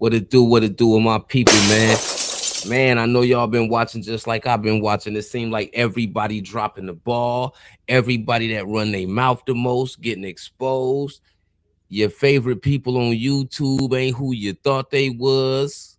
What it do with my people, man? Man, I know y'all been watching just like I've been watching. It seemed like everybody dropping the ball, everybody that run their mouth the most, getting exposed. Your favorite people on YouTube ain't who you thought they was.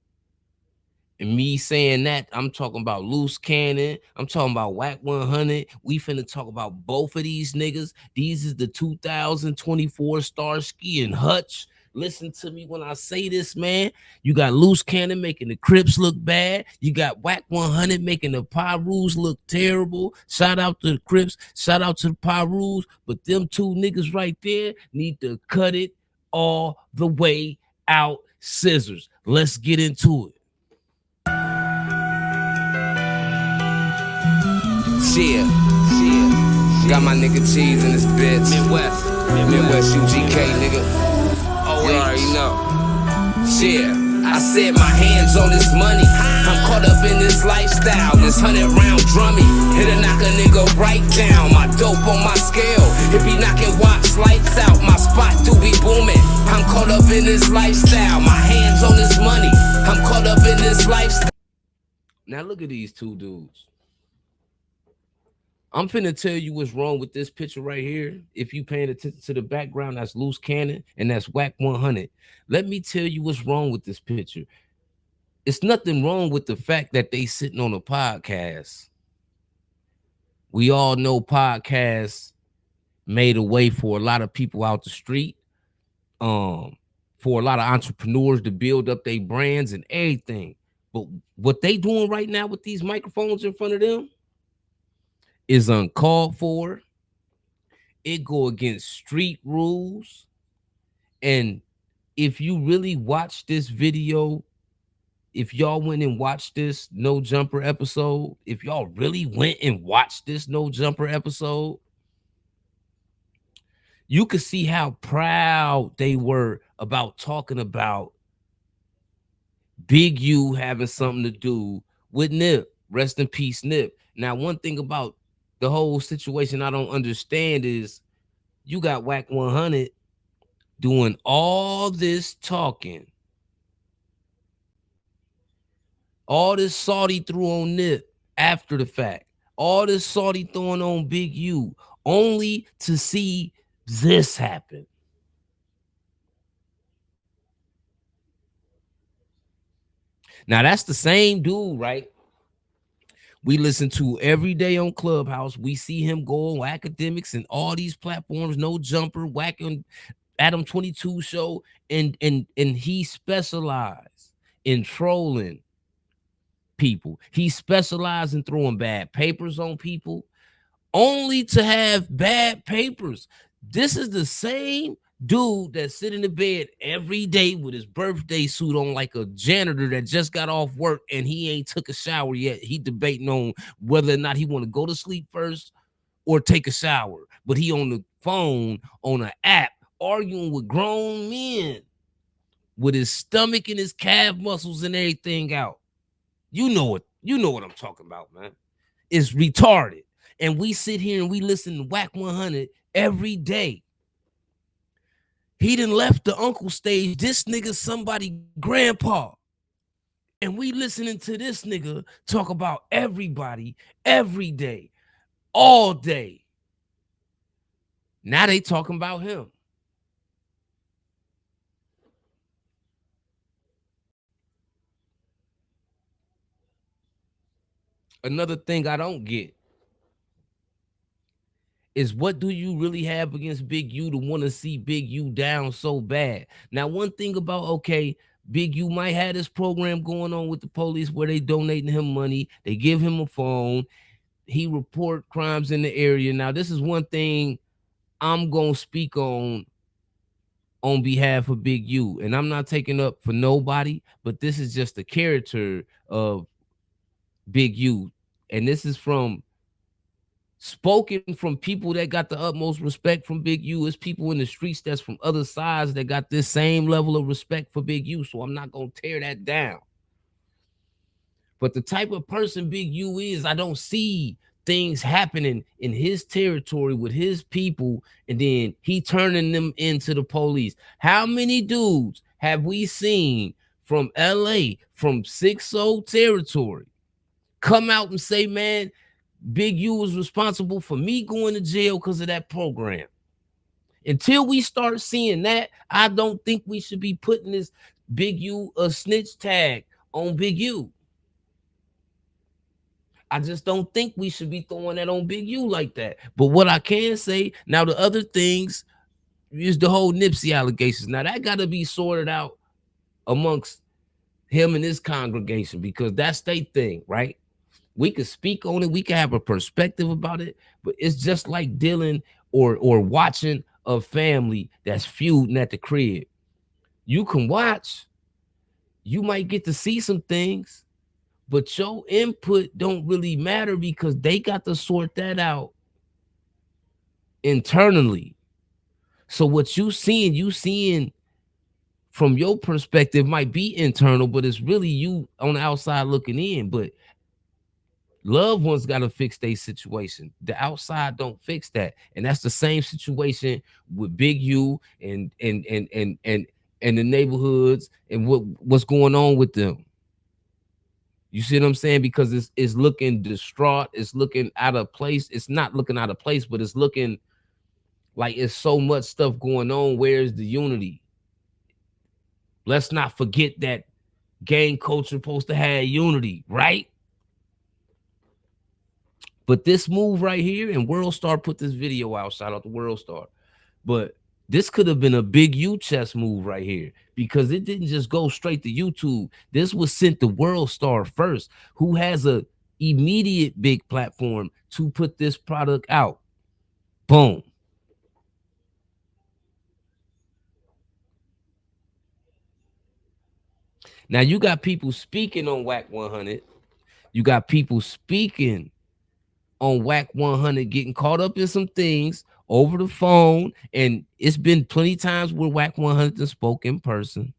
And me saying that, I'm talking about Loose Cannon. I'm talking about Wack100. We finna talk about both of these niggas. These is the 2024 Starsky and Hutch. Listen to me when I say this, man. You got Loose Cannon making the Crips look bad. You got Wack100 making the Pyrus look terrible. Shout out to the Crips. Shout out to the Pyrus. But them two niggas right there need to cut it all the way out. Scissors. Let's get into it. Yeah. Got my nigga Cheese in this bitch. Midwest UGK, nigga. Oh, you already know. Yeah. I said my hands on this money. I'm caught up in this lifestyle. This 100-round drummy. It'll knock a nigga right down. My dope on my scale. It be knocking watch lights out. My spot do be booming. I'm caught up in this lifestyle. My hands on this money. I'm caught up in this lifestyle. Now look at these two dudes. I'm finna tell you what's wrong with this picture right here. If you paying attention to the background, that's Loose Cannon and that's Wack100. Let me tell you what's wrong with this picture. It's nothing wrong with the fact that they sitting on a podcast. We all know podcasts made a way for a lot of people out the street, for a lot of entrepreneurs to build up their brands and everything. But what they doing right now with these microphones in front of them is uncalled for. It go against street rules. And if you really watch this video, if y'all went and watched this No Jumper episode, if y'all really went and watched this No Jumper episode, you could see how proud they were about talking about Big U having something to do with Nip. Rest in peace, Nip. Now, one thing about the whole situation I don't understand is you got Wack100 doing all this talking, all this Saudi threw on Nip after the fact, all this Saudi throwing on Big U, only to see this happen. Now, that's the same dude, right? We listen to every day on Clubhouse. We see him go on academics and all these platforms, No Jumper, Whacking Adam 22 show, and he specialized in trolling people. He specialized in throwing bad papers on people, only to have bad papers. This is the same dude that sit in the bed every day with his birthday suit on like a janitor that just got off work and he ain't took a shower yet. He debating on whether or not he want to go to sleep first or take a shower. But he on the phone on an app arguing with grown men with his stomach and his calf muscles and everything out. You know what I'm talking about, man. It's retarded. And we sit here and we listen to Wack100 every day. He done left the uncle stage. This nigga somebody grandpa. And we listening to this nigga talk about everybody every day, all day. Now they talking about him. Another thing I don't get is what do you really have against Big U to want to see Big U down so bad? Now, one thing about, okay, Big U might have this program going on with the police where they donating him money. They give him a phone. He report crimes in the area. Now, this is one thing I'm going to speak on behalf of Big U. And I'm not taking up for nobody, but this is just the character of Big U. And this is spoken from people that got the utmost respect from Big U. It's people in the streets that's from other sides that got this same level of respect for Big U. So I'm not going to tear that down. But the type of person Big U is, I don't see things happening in his territory with his people and then he turning them into the police. How many dudes have we seen from LA, from 6-0 territory, come out and say, man, Big U was responsible for me going to jail because of that program. Until we start seeing that, I don't think we should be putting this Big U a snitch tag on Big U. I just don't think we should be throwing that on Big U like that. But what I can say now, the other things is the whole Nipsey allegations. Now that got to be sorted out amongst him and his congregation because that's their thing, right? We could speak on it, we can have a perspective about it, but it's just like dealing or watching a family that's feuding at the crib. You can watch, you might get to see some things, but your input don't really matter because they got to sort that out internally. So what you seeing from your perspective might be internal, but it's really you on the outside looking in. But loved ones got to fix their situation. The outside don't fix that, and that's the same situation with Big U and the neighborhoods and what's going on with them. You see what I'm saying? Because it's looking distraught. It's looking out of place. It's not looking out of place, but it's looking like it's so much stuff going on. Where's the unity? Let's not forget that gang culture supposed to have unity, right? But this move right here, and World Star put this video out. Shout out to World Star. But this could have been a big U chess move right here because it didn't just go straight to YouTube. This was sent to World Star first, who has a immediate big platform to put this product out. Boom. Now you got people speaking on Wack100. You got people speaking on Wack100 getting caught up in some things over the phone, and it's been plenty times where Wack100 spoke in person,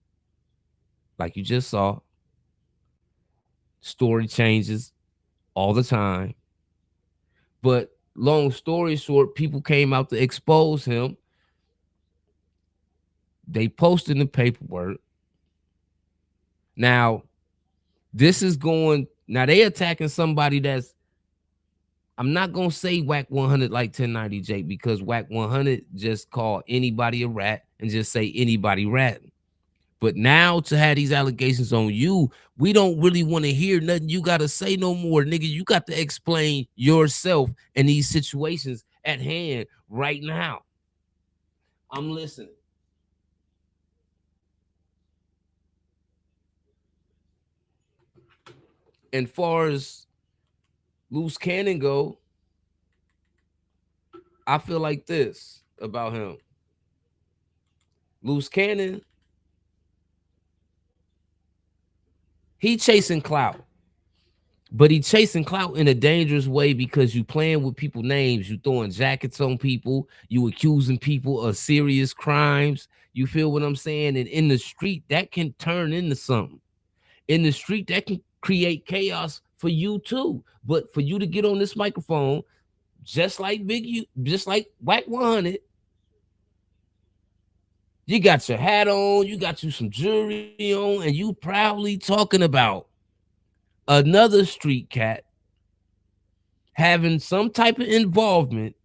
like you just saw. Story changes all the time, but long story short, people came out to expose him. They posted the paperwork. Now, this is going. Now they attacking somebody that's. I'm not gonna say Wack100 like 1090J because Wack100 just call anybody a rat and just say anybody ratting. But now to have these allegations on you, we don't really want to hear nothing you got to say no more, nigga. You got to explain yourself in these situations at hand right now. I'm listening. And far as loose cannon go, I feel like this about him. Loose cannon, he chasing clout. But he chasing clout in a dangerous way because you playing with people's names, you throwing jackets on people, you accusing people of serious crimes. You feel what I'm saying? And in the street, that can turn into something. In the street, that can create chaos for you too. But for you to get on this microphone, just like Big U, just like Wack100, you got your hat on, you got you some jewelry on, and you proudly talking about another street cat having some type of involvement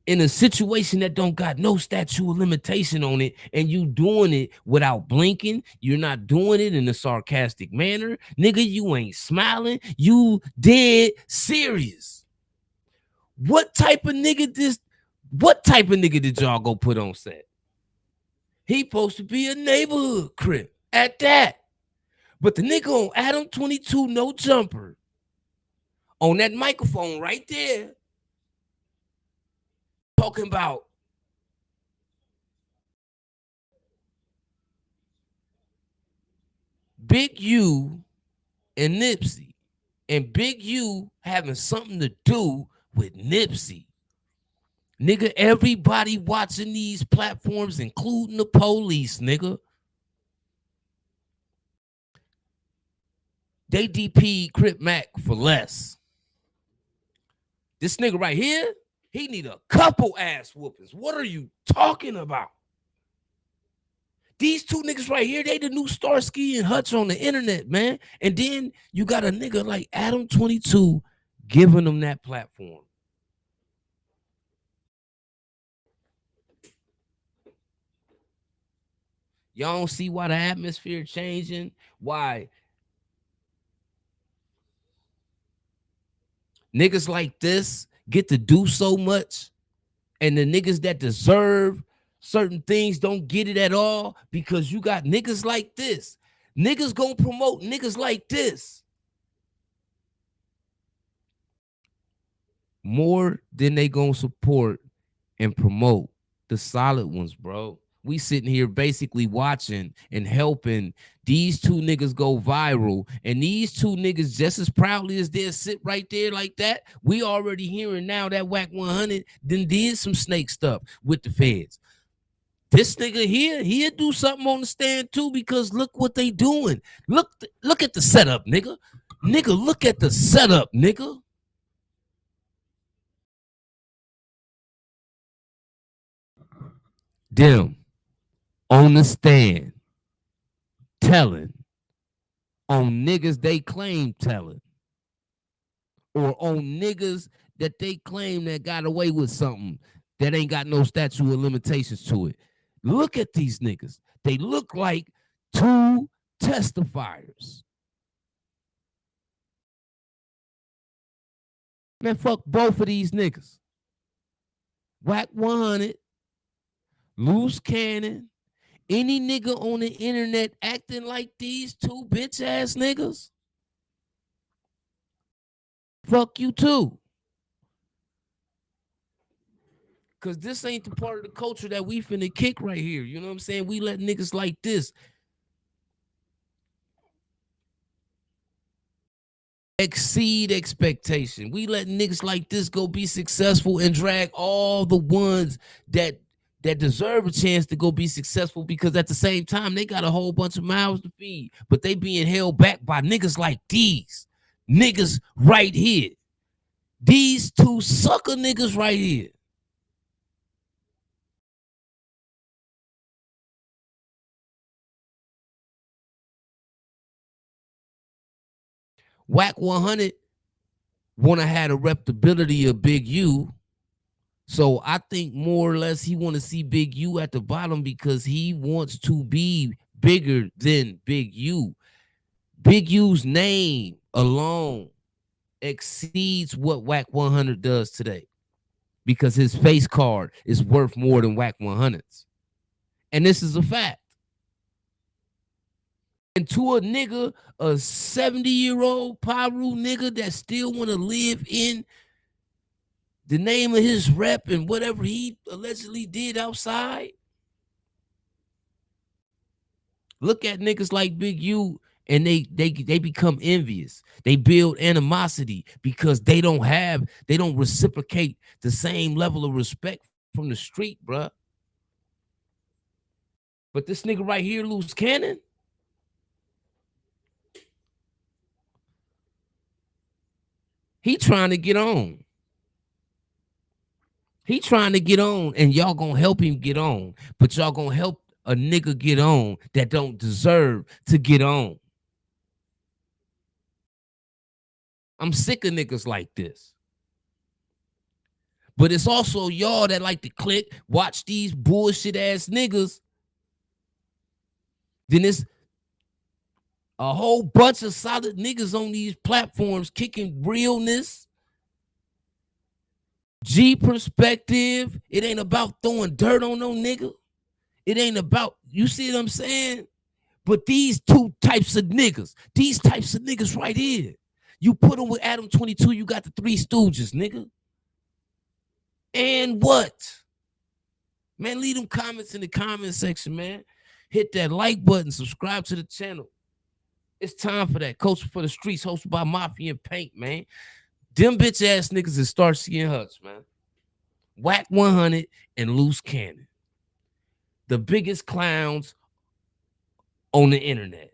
in a situation that don't got no statute of limitation on it, and you doing it without blinking. You're not doing it in a sarcastic manner, nigga. You ain't smiling. You dead serious. What type of nigga this? What type of nigga did y'all go put on set? He supposed to be a neighborhood crip at that. But the nigga on Adam 22 No Jumper on that microphone right there talking about Big U and Nipsey, and Big U having something to do with Nipsey. Nigga, everybody watching these platforms, including the police, nigga, they DP Crip Mac for less. This nigga right here, he need a couple ass whoopings. What are you talking about? These two niggas right here, they the new Starsky and Hutch on the internet, man. And then you got a nigga like Adam 22 giving them that platform. Y'all don't see why the atmosphere changing? Why niggas like this get to do so much, and the niggas that deserve certain things don't get it at all because you got niggas like this. Niggas gonna promote niggas like this more than they gonna support and promote the solid ones, bro. We sitting here basically watching and helping these two niggas go viral, and these two niggas just as proudly as they sit right there like that. We already hearing now that Wack100 then did some snake stuff with the feds. This nigga here, he'll do something on the stand too, because look what they doing. Look at the setup, nigga. Nigga, look at the setup, nigga. Them on the stand telling on niggas they claim telling, or on niggas that they claim that got away with something that ain't got no statute of limitations to it. Look at these niggas. They look like two testifiers. Man, fuck both of these niggas. Wack100, Loose Cannon, any nigga on the internet acting like these two bitch ass niggas, fuck you too. Cause this ain't the part of the culture that we finna kick right here. You know what I'm saying? We let niggas like this exceed expectation. We let niggas like this go be successful and drag all the ones that deserve a chance to go be successful, because at the same time they got a whole bunch of mouths to feed, but they being held back by niggas like these niggas right here. These two sucker niggas right here. Wack100 want to have the reputability of Big U. So I think more or less he want to see Big U at the bottom because he wants to be bigger than Big U. Big U's name alone exceeds what Wack100 does today, because his face card is worth more than Wack100's. And this is a fact. And to a nigga, a 70-year-old Paru nigga that still want to live in the name of his rep and whatever he allegedly did outside. Look at niggas like Big U, and they become envious. They build animosity because they don't reciprocate the same level of respect from the street, bruh. But this nigga right here, Loose Cannon, he trying to get on. He trying to get on, and y'all gonna help him get on, but y'all gonna help a nigga get on that don't deserve to get on. I'm sick of niggas like this. But it's also y'all that like to click, watch these bullshit ass niggas. Then it's a whole bunch of solid niggas on these platforms kicking realness, G perspective. It ain't about throwing dirt on no nigga. It ain't about, you see what I'm saying? But these two types of niggas right here, you put them with Adam 22, you got the Three Stooges, nigga. And what? Man, leave them comments in the comment section, man. Hit that like button, subscribe to the channel. It's time for that. Culture for the Streets, hosted by Mafia and Paint, man. Them bitch ass niggas is Starsky and Hutch, man. Wack100 and Loose Cannon. The biggest clowns on the internet.